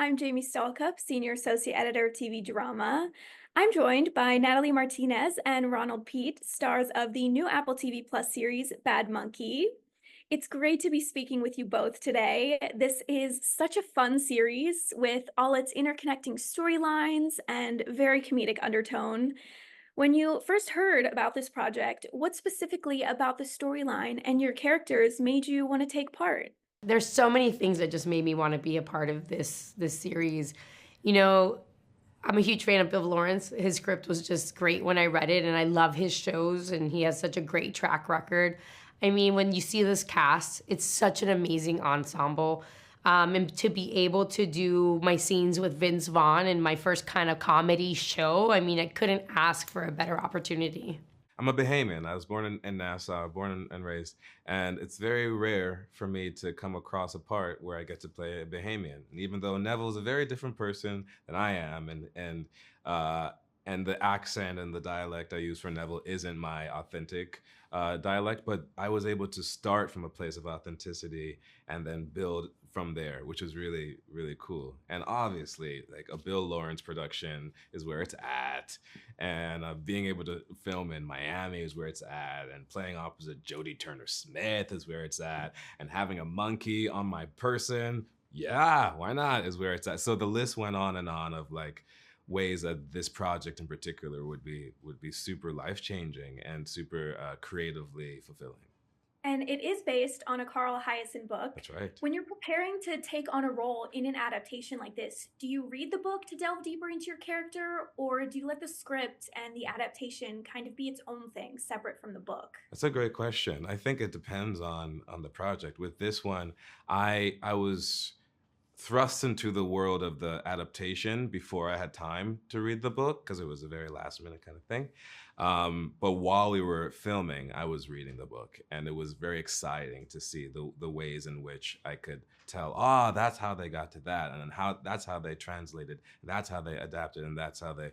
I'm Jamie Stallcup, Senior Associate Editor of TV Drama. I'm joined by Natalie Martinez and Ronald Peet, stars of the new Apple TV Plus series Bad Monkey. It's great to be speaking with you both today. This is such a fun series with all its interconnecting storylines and very comedic undertone. When you first heard about this project, what specifically about the storyline and your characters made you want to take part? There's so many things that just made me want to be a part of this series. You know, I'm a huge fan of Bill Lawrence. His script was just great when I read it, and I love his shows, and he has such a great track record. I mean, when you see this cast, it's such an amazing ensemble. And to be able to do my scenes with Vince Vaughn in my first kind of comedy show, I mean, I couldn't ask for a better opportunity. I'm a Bahamian. I was born in Nassau, born and raised, and it's very rare for me to come across a part where I get to play a Bahamian. And even though Neville is a very different person than I am, and the accent and the dialect I use for Neville isn't my authentic dialect, but I was able to start from a place of authenticity and then build from there, which is really, really cool. And obviously, like a Bill Lawrence production is where it's at, and being able to film in Miami is where it's at, and playing opposite Jodie Turner-Smith is where it's at, and having a monkey on my person, yeah, why not, is where it's at. So the list went on and on of like ways that this project in particular would be super life-changing and super creatively fulfilling. And it is based on a Carl Hiaasen book. That's right. When you're preparing to take on a role in an adaptation like this, do you read the book to delve deeper into your character, or do you let the script and the adaptation kind of be its own thing, separate from the book? That's a great question. I think it depends on the project. With this one, I was thrust into the world of the adaptation before I had time to read the book because it was a very last minute kind of thing. But while we were filming, I was reading the book, and it was very exciting to see the ways in which I could tell, that's how they got to that, and then that's how they translated, that's how they adapted, and that's how they,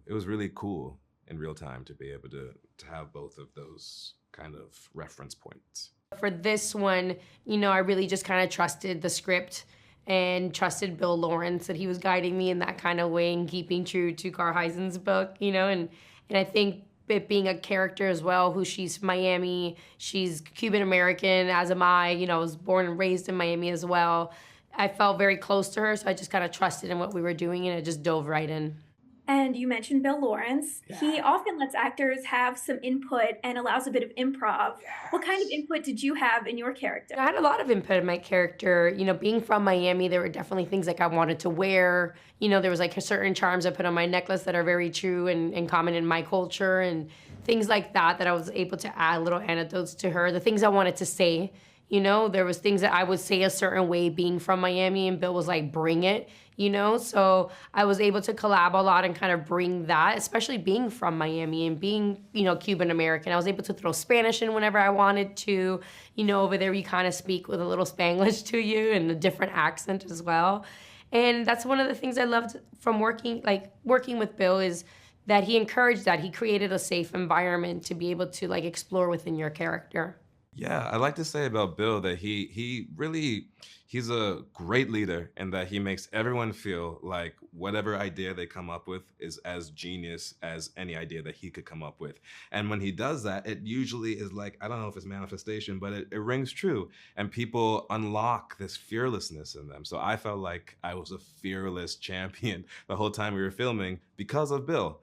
it was really cool in real time to be able to have both of those kind of reference points. For this one, I really just kind of trusted the script and trusted Bill Lawrence, that he was guiding me in that kind of way and keeping true to Carl Hiaasen's book, and I think it being a character as well, who she's Miami, she's Cuban American, as am I, was born and raised in Miami as well. I felt very close to her, so I just kind of trusted in what we were doing, and it just dove right in. And you mentioned Bill Lawrence. Yeah. He often lets actors have some input and allows a bit of improv. What kind of input did you have in your character? I had a lot of input in my character. Being from Miami, there were definitely things like I wanted to wear. There was like certain charms I put on my necklace that are very true and common in my culture, and things like that I was able to add little anecdotes to her. The things I wanted to say, there was things that I would say a certain way being from Miami, and Bill was like, bring it, So I was able to collab a lot and kind of bring that, especially being from Miami and being, Cuban American. I was able to throw Spanish in whenever I wanted to. Over there you kind of speak with a little Spanglish to you and a different accent as well. And that's one of the things I loved from working with Bill, is that he encouraged that. He created a safe environment to be able to explore within your character. Yeah, I like to say about Bill that he's a great leader, and that he makes everyone feel like whatever idea they come up with is as genius as any idea that he could come up with. And when he does that, it usually is like, I don't know if it's manifestation, but it rings true, and people unlock this fearlessness in them. So I felt like I was a fearless champion the whole time we were filming because of Bill.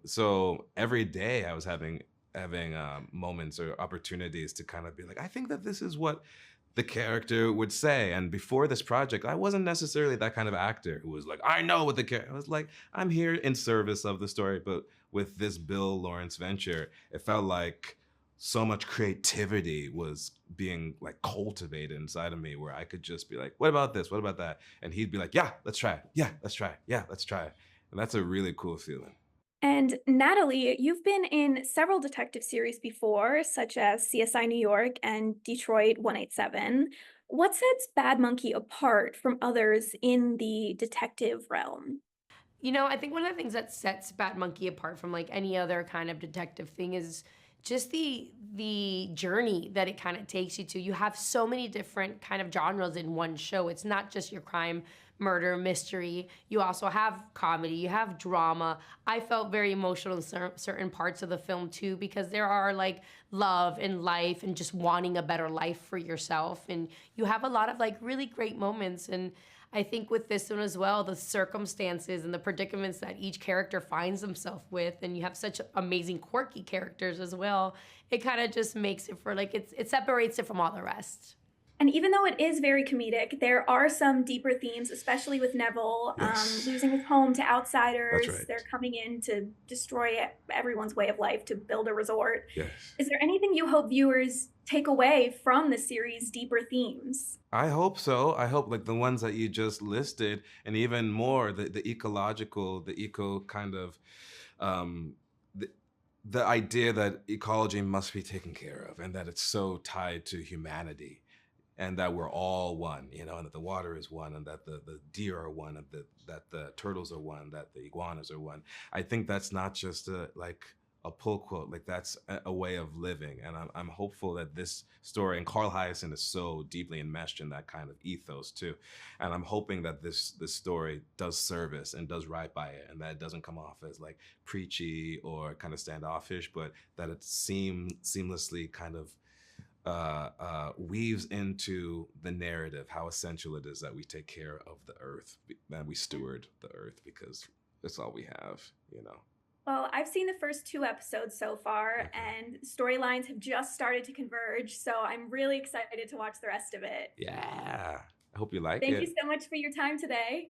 So every day I was having moments or opportunities to kind of be like, I think that this is what the character would say. And before this project, I wasn't necessarily that kind of actor who was like, I know what the character. I was like, I'm here in service of the story. But with this Bill Lawrence venture, it felt like so much creativity was being like cultivated inside of me, where I could just be like, what about this? What about that? And he'd be like, yeah, let's try it. Yeah, let's try it. Yeah, let's try it. And that's a really cool feeling. And Natalie, you've been in several detective series before, such as CSI New York and Detroit 187. What sets Bad Monkey apart from others in the detective realm? I think one of the things that sets Bad Monkey apart from any other kind of detective thing is just the journey that it kind of takes you to. You have so many different kind of genres in one show. It's not just your crime murder mystery. You also have comedy, you have drama. I felt very emotional in certain parts of the film too, because there are like love and life and just wanting a better life for yourself. And you have a lot of like really great moments. And I think with this one as well, the circumstances and the predicaments that each character finds himself with, and you have such amazing quirky characters as well, it kind of just makes it for like, it separates it from all the rest. And even though it is very comedic, there are some deeper themes, especially with Neville Yes. losing his home to That's outsiders. right. They're coming in to destroy everyone's way of life to build a resort. Yes. Is there anything you hope viewers take away from the series' deeper themes? I hope so. I hope like the ones that you just listed, and even more the ecological, the eco kind of, um, the, the idea that ecology must be taken care of, and that it's so tied to humanity, and that we're all one, you know, and that the water is one, and that the deer are one, and that the turtles are one, that the iguanas are one. I think that's not just a pull quote, like that's a way of living. And I'm hopeful that this story, and Carl Hiaasen is so deeply enmeshed in that kind of ethos too. And I'm hoping that this story does service and does right by it, and that it doesn't come off as like preachy or kind of standoffish, but that it seamlessly kind of weaves into the narrative how essential it is that we take care of the earth, and we steward the earth, because it's all we have, you know. Well, I've seen the first 2 episodes so far, Okay. and storylines have just started to converge, so I'm really excited to watch the rest of it. Yeah. I hope you like Thank it. you so much for your time today.